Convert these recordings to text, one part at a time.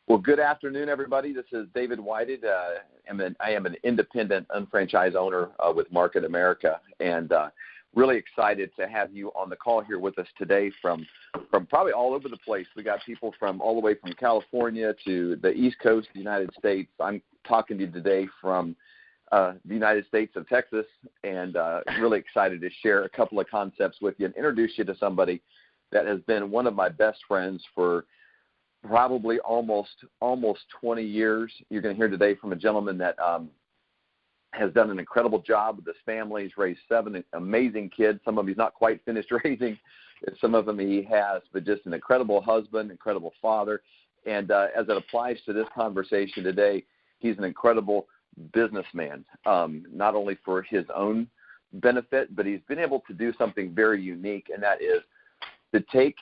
Well, good afternoon, everybody. This is David Whited. I am an independent unfranchised owner with Market America, and really excited to have you on the call here with us today from probably all over the place. We got people from all the way from California to the East Coast of the United States. I'm talking to you today from the United States of Texas, and really excited to share a couple of concepts with you and introduce you to somebody that has been one of my best friends for probably almost 20 years. You're going to hear today from a gentleman that has done an incredible job with his family. He's raised 7 amazing kids. Some of them he's not quite finished raising. Some of them he has, but just an incredible husband, incredible father. And as it applies to this conversation today, he's an incredible businessman, not only for his own benefit, but he's been able to do something very unique, and that is to take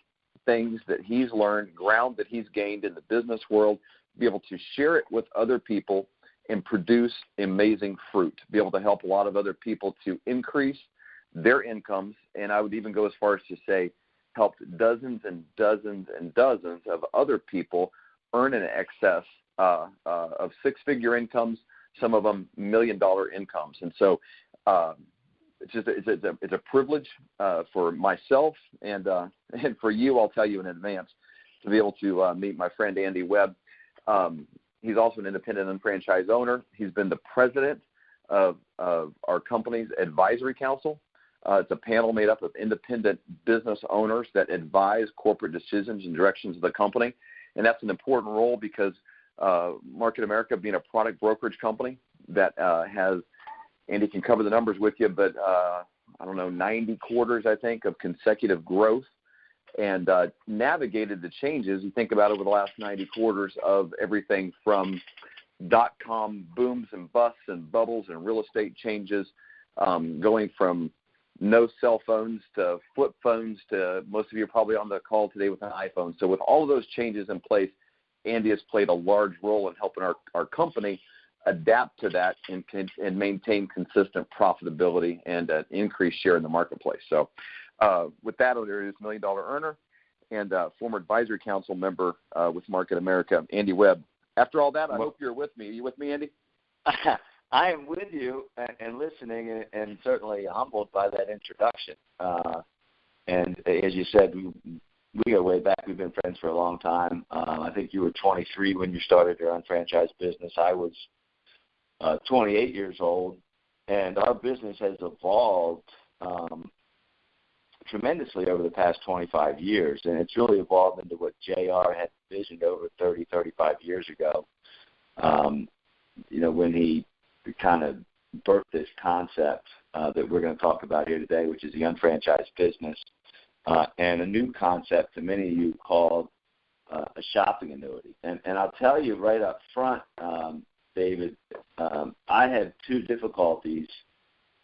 things that he's learned, ground that he's gained in the business world, be able to share it with other people and produce amazing fruit, be able to help a lot of other people to increase their incomes. And I would even go as far as to say help dozens and dozens and dozens of other people earn in excess of 6-figure incomes, some of them $1 million incomes. And so it's a privilege for myself and for you. I'll tell you in advance to be able to meet my friend Andy Webb. He's also an independent unfranchised owner. He's been the president of our company's advisory council. It's a panel made up of independent business owners that advise corporate decisions and directions of the company, and that's an important role because Market America, being a product brokerage company that has, Andy can cover the numbers with you, but 90 quarters, I think, of consecutive growth, and navigated the changes. You think about over the last 90 quarters of everything from dot-com booms and busts and bubbles and real estate changes, going from no cell phones to flip phones to most of you are probably on the call today with an iPhone. So with all of those changes in place, Andy has played a large role in helping our company adapt to that and maintain consistent profitability and an increased share in the marketplace. So with that, I'll introduce $1 million earner and former advisory council member with Market America, Andy Webb. After all that, I hope you're with me. Are you with me, Andy? I am with you and listening, and certainly humbled by that introduction. And as you said, we go way back. We've been friends for a long time. I think you were 23 when you started your unfranchised business. I was 28 years old, and our business has evolved tremendously over the past 25 years, and it's really evolved into what JR had envisioned over 30, 35 years ago, when he kind of birthed this concept that we're going to talk about here today, which is the unfranchised business, and a new concept to many of you called a shopping annuity. And I'll tell you right up front, David, I had 2 difficulties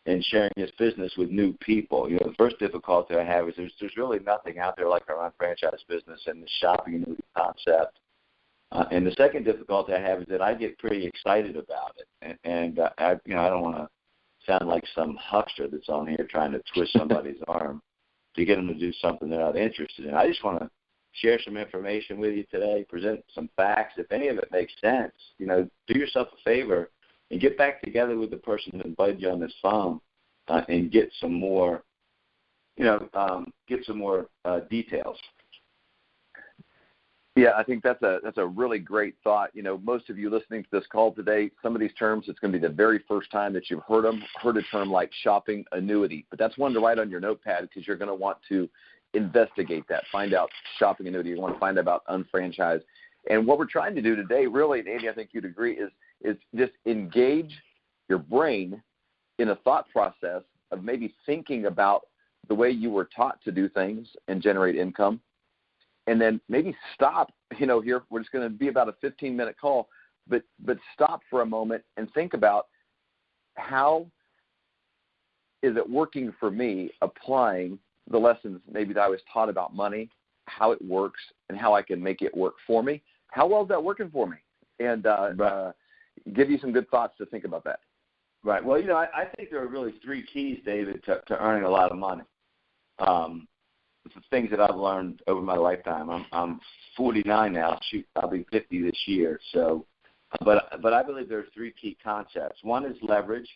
in sharing this business with new people. The first difficulty I have is there's really nothing out there like our unfranchised business and the shopping annuity concept. And the second difficulty I have is that I get pretty excited about it, and I don't want to sound like some huckster that's on here trying to twist somebody's arm to get them to do something they're not interested in. I just want to share some information with you today, present some facts. If any of it makes sense, do yourself a favor and get back together with the person who invited you on this phone and get some more, details. Yeah, I think that's a really great thought. Most of you listening to this call today, some of these terms, it's going to be the very first time that you've heard a term like shopping annuity. But that's one to write on your notepad because you're going to want to investigate that, find out shopping annuity. You want to find out about unfranchised. And what we're trying to do today, really, and Andy, I think you'd agree, is just engage your brain in a thought process of maybe thinking about the way you were taught to do things and generate income. And then maybe stop, here, we're just going to be about a 15-minute call, but stop for a moment and think about how is it working for me applying the lessons maybe that I was taught about money, how it works, and how I can make it work for me. How well is that working for me? And give you some good thoughts to think about that. Right. Well, I think there are really 3 keys, David, to earning a lot of money. things that I've learned over my lifetime. I'm 49 now. Shoot, I'll be 50 this year. So, but I believe there are three key concepts. One is leverage,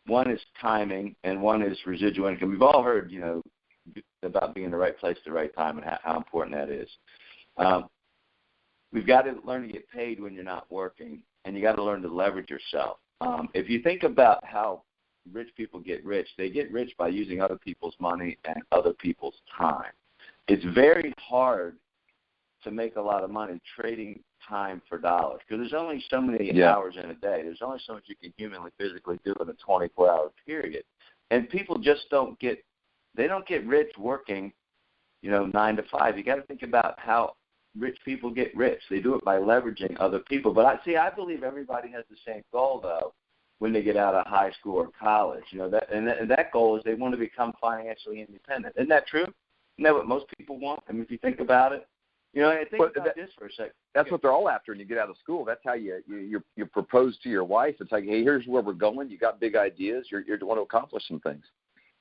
one is timing, and one is residual income. We've all heard, about being in the right place at the right time and how important that is. We've got to learn to get paid when you're not working, and you got to learn to leverage yourself. If you think about how rich people get rich, they get rich by using other people's money and other people's time. It's very hard to make a lot of money trading time for dollars because there's only so many hours in a day. There's only so much you can humanly, physically do in a 24-hour period. And people just don't get rich working, 9 to 5. You got to think about how rich people get rich. They do it by leveraging other people. But I believe everybody has the same goal, though, when they get out of high school or college. That goal is they want to become financially independent. Isn't that true? Isn't that what most people want? I mean, if you think about it, think about this for a second. That's what they're all after when you get out of school. That's how you propose to your wife. It's like, hey, here's where we're going. You got big ideas. You want to accomplish some things.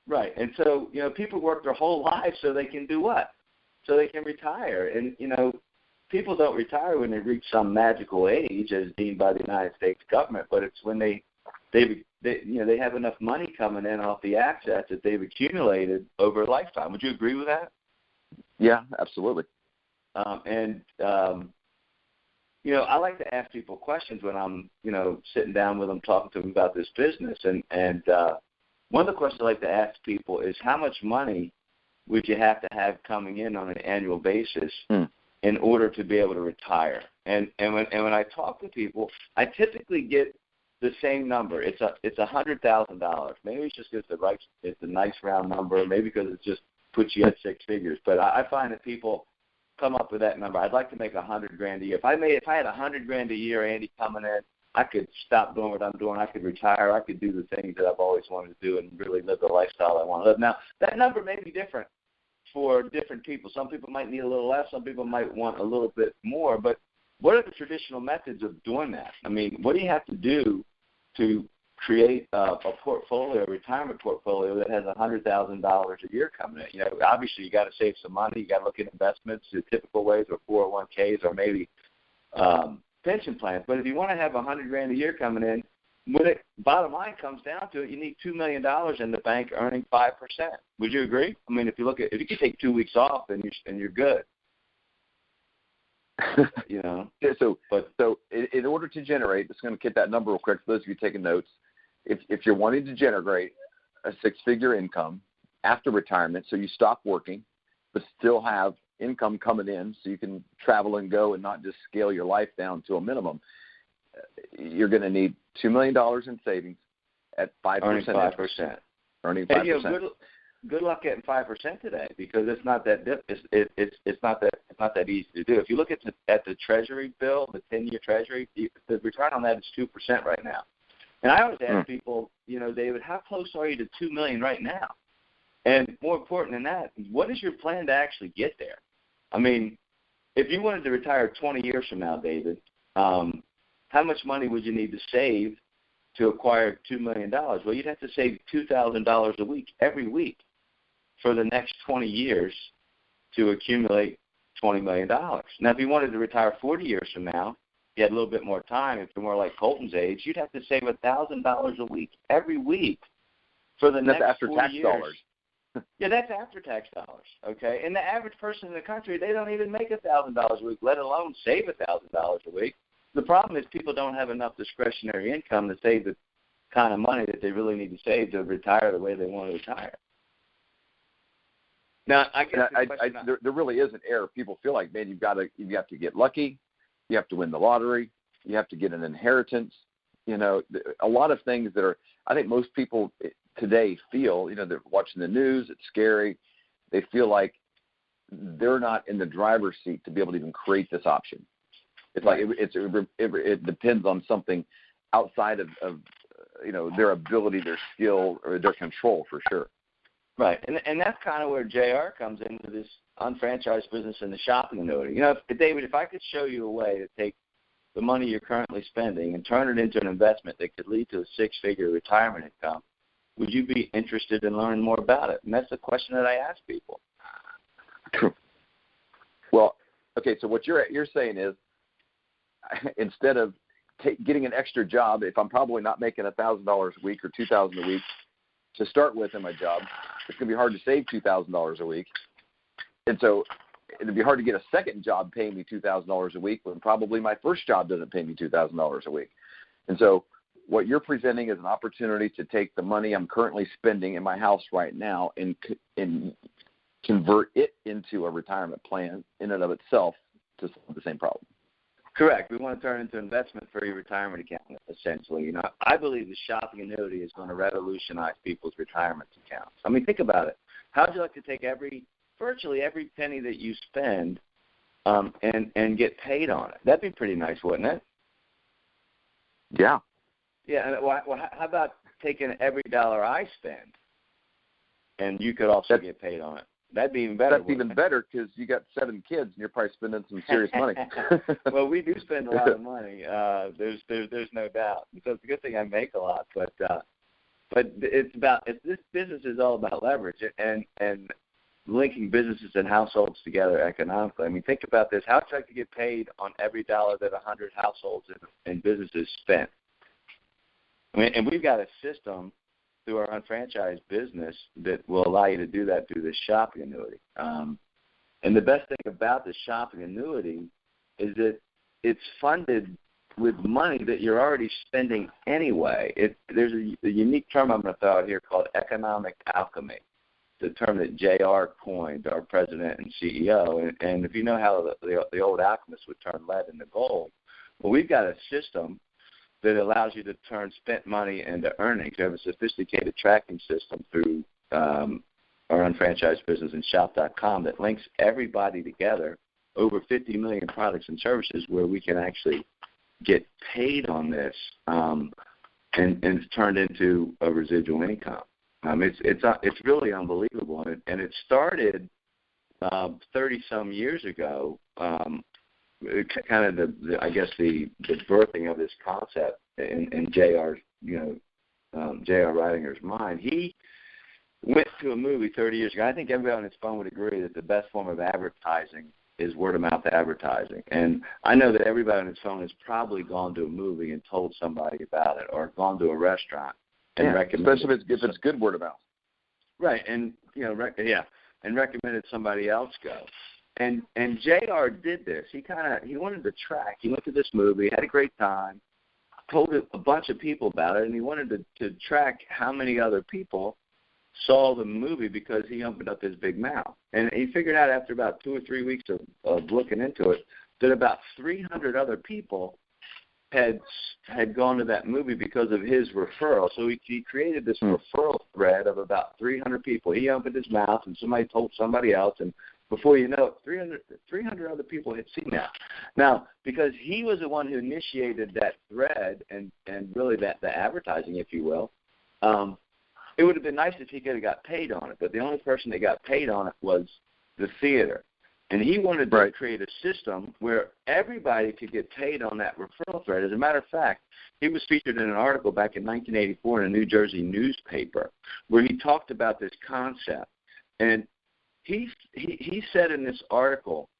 Right. And so, people work their whole lives so they can do what? So they can retire. And, people don't retire when they reach some magical age as deemed by the United States government, but it's when they have enough money coming in off the assets that they've accumulated over a lifetime. Would you agree with that? Yeah, absolutely. I like to ask people questions when I'm, sitting down with them, talking to them about this business. And one of the questions I like to ask people is how much money would you have to have coming in on an annual basis in order to be able to retire? And when I talk to people, I typically get the same number. It's $100,000. Maybe it's just because it's a nice round number, maybe because it just puts you at six figures. But I find that people come up with that number. I'd like to make $100,000 a year. If I had $100,000 a year, Andy, coming in, I could stop doing what I'm doing. I could retire. I could do the things that I've always wanted to do and really live the lifestyle I want to live. Now, that number may be different for different people. Some people might need a little less. Some people might want a little bit more. But what are the traditional methods of doing that? I mean, what do you have to do to create a portfolio, a retirement portfolio that has $100,000 a year coming in? Obviously you got to save some money. You got to look at investments, the typical ways, or 401ks, or maybe pension plans. But if you want to have $100,000 a year coming in, when it bottom line comes down to it, you need $2 million in the bank earning 5%. Would you agree? I mean, if you can take 2 weeks off, then you're good. So in order to generate, just going to get that number real quick for those of you taking notes. If you're wanting to generate a six-figure income after retirement, so you stop working, but still have income coming in so you can travel and go and not just scale your life down to a minimum, you're going to need $2 million in savings at 5%. Earning 5%. And, good luck getting 5% today because it's not that it's not that easy to do. If you look at the Treasury bill, the 10-year Treasury, the return on that is 2% right now. And I always ask people, David, how close are you to $2 million right now? And more important than that, what is your plan to actually get there? I mean, if you wanted to retire 20 years from now, David, how much money would you need to save to acquire $2 million? Well, you'd have to save $2,000 a week every week for the next 20 years to accumulate $20 million. Now, if you wanted to retire 40 years from now, you had a little bit more time, if you're more like Colton's age, you'd have to save $1,000 a week every week for the next 40 years. That's after tax dollars. Yeah, that's after tax dollars, okay? And the average person in the country, they don't even make $1,000 a week, let alone save $1,000 a week. The problem is people don't have enough discretionary income to save the kind of money that they really need to save to retire the way they want to retire. Now, I guess there really is an error. People feel like, man, you have to get lucky, you have to win the lottery, you have to get an inheritance. A lot of things that I think most people today feel, they're watching the news, it's scary. They feel like they're not in the driver's seat to be able to even create this option. It's like it depends on something outside of their ability, their skill, or their control for sure. Right, and that's kind of where JR comes into this unfranchised business and the shopping annuity. David, if I could show you a way to take the money you're currently spending and turn it into an investment that could lead to a six-figure retirement income, would you be interested in learning more about it? And that's the question that I ask people. Well, okay, so what you're saying is instead of getting an extra job, if I'm probably not making $1,000 a week or $2,000 a week to start with in my job, it's going to be hard to save $2,000 a week. And so it'd be hard to get a second job paying me $2,000 a week when probably my first job doesn't pay me $2,000 a week. And so what you're presenting is an opportunity to take the money I'm currently spending in my house right now and convert it into a retirement plan in and of itself to solve the same problem. Correct. We want to turn it into an investment for your retirement account, essentially. You know, I believe the shopping annuity is going to revolutionize people's retirement accounts. I mean, think about it. How would you like to take virtually every penny that you spend and get paid on it? That'd be pretty nice, wouldn't it? Yeah. Yeah. Well, how about taking every dollar I spend, and you could also get paid on it? That'd be even better. That's even better because you got 7 kids and you're probably spending some serious money. Well, we do spend a lot of money. There's no doubt. So it's a good thing I make a lot, but this business is all about leverage and linking businesses and households together economically. I mean, think about this. How would you like to get paid on every dollar that 100 households and businesses spent? I mean, and we've got a system through our UnFranchise business that will allow you to do that through the shopping annuity. And the best thing about the shopping annuity is that it's funded with money that you're already spending anyway. There's a unique term I'm going to throw out here called economic alchemy, the term that JR coined, our president and CEO. And if you know how the old alchemists would turn lead into gold, well, we've got a system that allows you to turn spent money into earnings. We have a sophisticated tracking system through our UnFranchise business and shop.com that links everybody together, over 50 million products and services where we can actually get paid on this and it's turned into a residual income. It's really unbelievable. And it started 30-some years ago, kind of the birthing of this concept in J.R. Reitinger's mind. He went to a movie 30 years ago. I think everybody on his phone would agree that the best form of advertising is word-of-mouth advertising. And I know that everybody on his phone has probably gone to a movie and told somebody about it, or gone to a restaurant and recommended. Especially if it's good word-of-mouth. Right, and and recommended somebody else go. And JR did this. He wanted to track. He went to this movie, had a great time, told a bunch of people about it, and he wanted to track how many other people saw the movie because he opened up his big mouth. And he figured out after about 2 or 3 weeks of looking into it that about 300 other people had gone to that movie because of his referral. So he created this referral thread of about 300 people. He opened his mouth, and somebody told somebody else, and before you know it, 300 other people had seen that. Now, because he was the one who initiated that thread and really the advertising, if you will, it would have been nice if he could have got paid on it. But the only person that got paid on it was the theater. And he wanted to create a system where everybody could get paid on that referral thread. As a matter of fact, he was featured in an article back in 1984 in a New Jersey newspaper where he talked about this concept. And he said in this article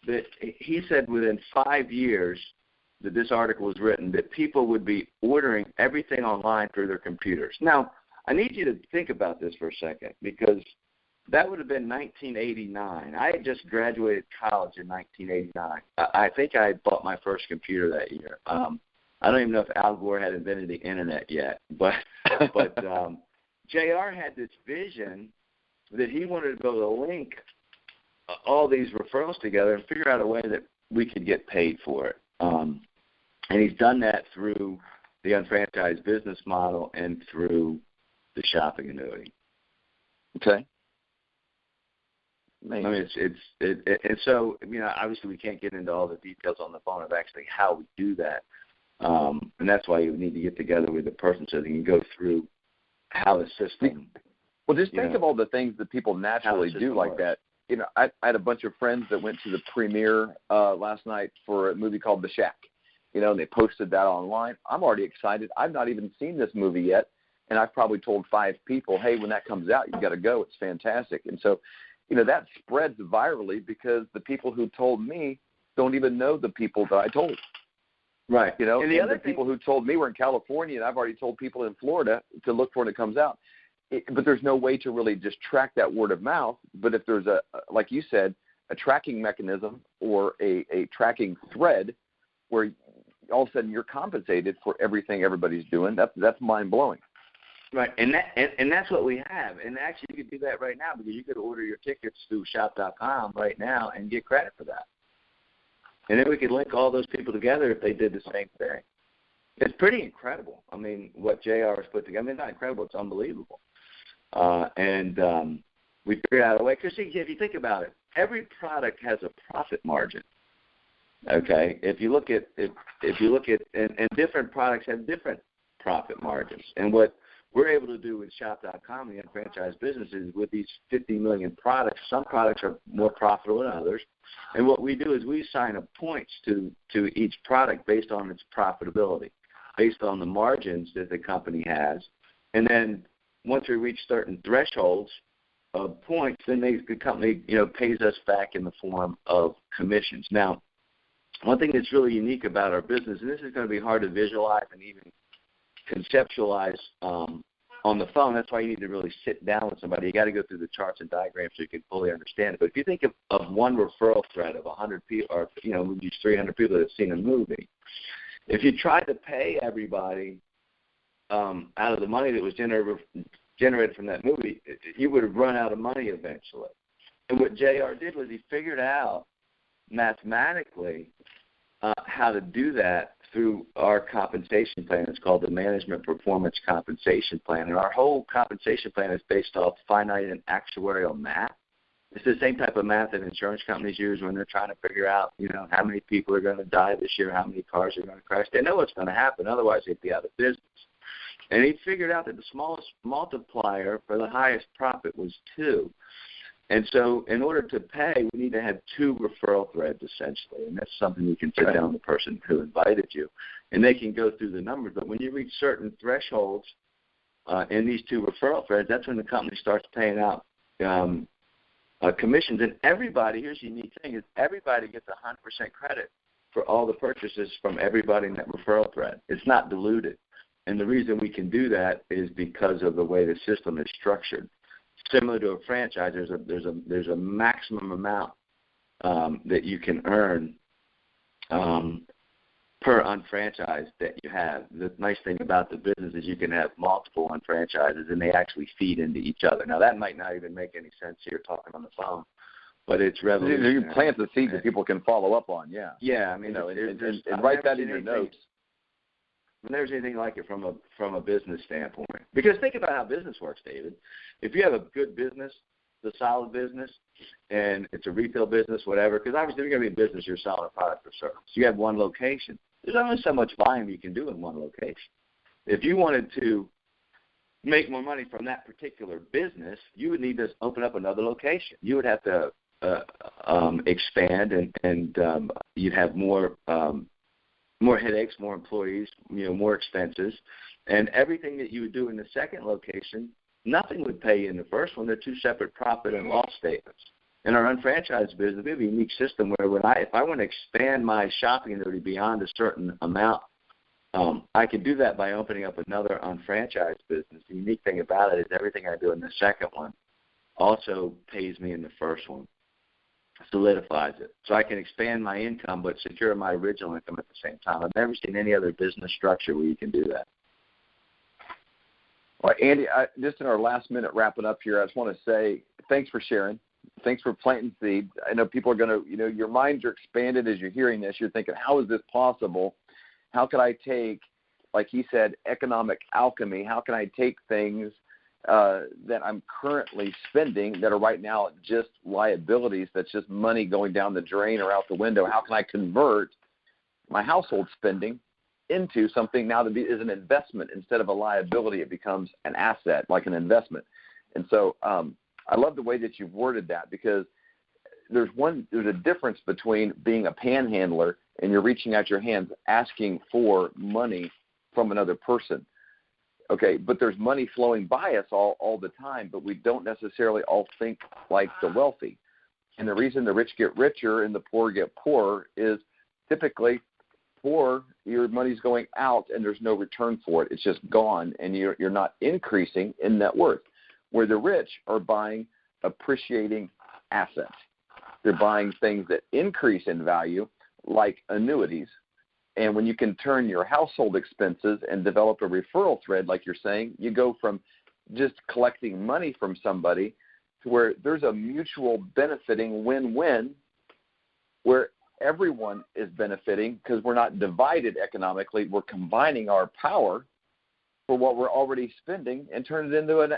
that he said within 5 years that this article was written that people would be ordering everything online through their computers. Now, I need you to think about this for a second because that would have been 1989. I had just graduated college in 1989. I think I bought my first computer that year. I don't even know if Al Gore had invented the internet yet, but JR had this vision that he wanted to be able to link all these referrals together and figure out a way that we could get paid for it. And he's done that through the UnFranchise Business Model and through the shopping annuity. Okay. I mean, and so, obviously we can't get into all the details on the phone of actually how we do that. And that's why you need to get together with the person so they can go through how the system. Well, just think of all the things that people naturally do like that. I had a bunch of friends that went to the premiere last night for a movie called The Shack, and they posted that online. I'm already excited. I've not even seen this movie yet, and I've probably told 5 people, hey, when that comes out, you've got to go. It's fantastic. And so that spreads virally because the people who told me don't even know the people that I told. Right. And the people who told me were in California, and I've already told people in Florida to look for when it comes out. But there's no way to really just track that word of mouth. But if there's like you said, a tracking mechanism or a tracking thread where all of a sudden you're compensated for everything everybody's doing, that's mind-blowing. Right, and that's what we have. And actually you could do that right now because you could order your tickets through shop.com right now and get credit for that. And then we could link all those people together if they did the same thing. It's pretty incredible. I mean, what JR has put together. I mean, it's not incredible. It's unbelievable. We figured out a way. Because if you think about it, every product has a profit margin. Okay, if you look at and different products have different profit margins. And what we're able to do with Shop.com, the UnFranchise Business, is with these 50 million products, some products are more profitable than others. And what we do is we assign up points to each product based on its profitability, based on the margins that the company has. And then once we reach certain thresholds of points, then the company pays us back in the form of commissions. Now, one thing that's really unique about our business, and this is going to be hard to visualize and even conceptualize on the phone. That's why you need to really sit down with somebody. You got to go through the charts and diagrams so you can fully understand it. But if you think of one referral thread of 100 people, or these 300 people that have seen a movie, if you tried to pay everybody out of the money that was generated from that movie, you would have run out of money eventually. And what JR did was he figured out mathematically how to do that through our compensation plan. It's called the Management Performance Compensation Plan. And our whole compensation plan is based off finite and actuarial math. It's the same type of math that insurance companies use when they're trying to figure out, how many people are going to die this year, how many cars are going to crash. They know what's going to happen. Otherwise, they'd be out of business. And he figured out that the smallest multiplier for the highest profit was 2. And so in order to pay, we need to have 2 referral threads, essentially. And that's something you can sit down with the person who invited you. And they can go through the numbers. But when you reach certain thresholds in these 2 referral threads, that's when the company starts paying out commissions. And everybody, here's the unique thing, is everybody gets 100% credit for all the purchases from everybody in that referral thread. It's not diluted. And the reason we can do that is because of the way the system is structured. Similar to a franchise, there's a maximum amount that you can earn per unfranchise that you have. The nice thing about the business is you can have multiple unfranchises, and they actually feed into each other. Now, that might not even make any sense here talking on the phone, but it's revolutionary. You plant the seed that people can follow up on, yeah. Yeah, I mean, and write that in your notes. I've never seen anything like it from a business standpoint. Because think about how business works, David. If you have a good business, a solid business, and it's a retail business, whatever, because obviously if you're going to be in business, you're selling a product or service. You have one location. There's only so much volume you can do in one location. If you wanted to make more money from that particular business, you would need to open up another location. You would have to expand, and you'd have more headaches, more employees, more expenses, and everything that you would do in the second location, nothing would pay you in the first one. They're 2 separate profit and loss statements. In our unfranchised business, we have a unique system where if I want to expand my shopping annuity beyond a certain amount, I can do that by opening up another unfranchised business. The unique thing about it is everything I do in the second one also pays me in the first one. Solidifies it. So I can expand my income but secure my original income at the same time. I've never seen any other business structure where you can do that. Well, Andy, just in our last minute wrapping up here, I just want to say thanks for sharing. Thanks for planting seeds. I know people are going to, your minds are expanded as you're hearing this. You're thinking, how is this possible? How could I take, like he said, economic alchemy? How can I take things that I'm currently spending that are right now just liabilities, that's just money going down the drain or out the window? How can I convert my household spending into something now that is an investment? Instead of a liability, it becomes an asset, like an investment. And so I love the way that you've worded that, because there's a difference between being a panhandler and you're reaching out your hands asking for money from another person. Okay, but there's money flowing by us all the time, but we don't necessarily all think like the wealthy. And the reason the rich get richer and the poor get poorer is typically poor, your money's going out and there's no return for it. It's just gone, and you're not increasing in net worth. Where the rich are buying appreciating assets. They're buying things that increase in value, like annuities. And when you can turn your household expenses and develop a referral thread, like you're saying, you go from just collecting money from somebody to where there's a mutual benefiting win-win where everyone is benefiting because we're not divided economically. We're combining our power for what we're already spending and turn it into an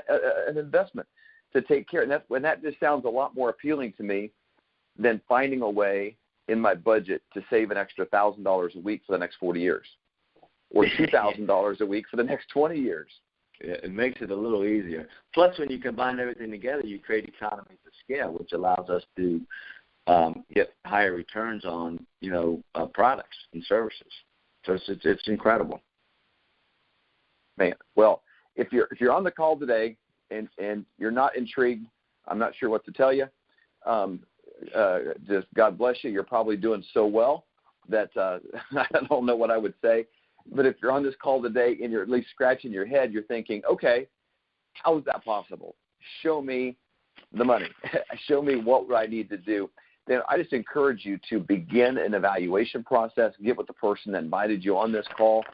investment to take care. And that just sounds a lot more appealing to me than finding a way in my budget to save an extra $1,000 a week for the next 40 years or $2,000 a week for the next 20 years. Yeah, it makes it a little easier. Plus, when you combine everything together, you create economies of scale, which allows us to get higher returns on, products and services. So it's incredible. Man, well, if you're on the call today and you're not intrigued, I'm not sure what to tell you. Just God bless you. You're probably doing so well that I don't know what I would say. But if you're on this call today and you're at least scratching your head, you're thinking, okay, how is that possible? Show me the money. Show me what I need to do. Then I just encourage you to begin an evaluation process, get with the person that invited you on this call,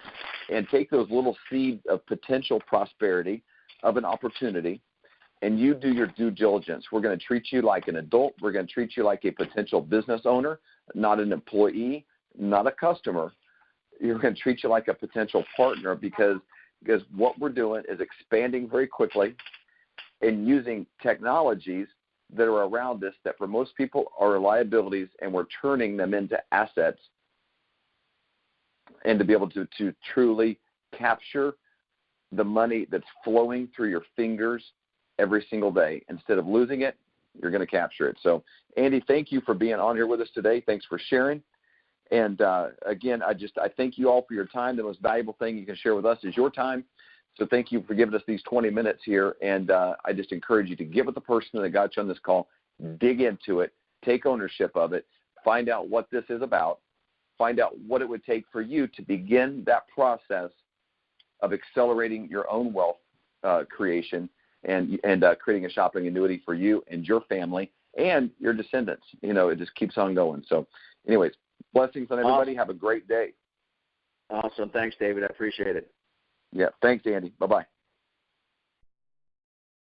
and take those little seeds of potential prosperity, of an opportunity, and you do your due diligence. We're going to treat you like an adult. We're going to treat you like a potential business owner, not an employee, not a customer. You're going to treat you like a potential partner because what we're doing is expanding very quickly and using technologies that are around us that for most people are liabilities, and we're turning them into assets, and to be able to truly capture the money that's flowing through your fingers every single day. Instead of losing it, you're going to capture it. So, Andy, thank you for being on here with us today. Thanks for sharing. And, again, I thank you all for your time. The most valuable thing you can share with us is your time. So thank you for giving us these 20 minutes here. And I just encourage you to get with the person that got you on this call, dig into it, take ownership of it, find out what this is about, find out what it would take for you to begin that process of accelerating your own wealth creation and creating a shopping annuity for you and your family and your descendants. It just keeps on going. So anyways, blessings on everybody. Have a great day. Awesome. Thanks, David. I appreciate it. Yeah. Thanks, Andy. Bye-bye.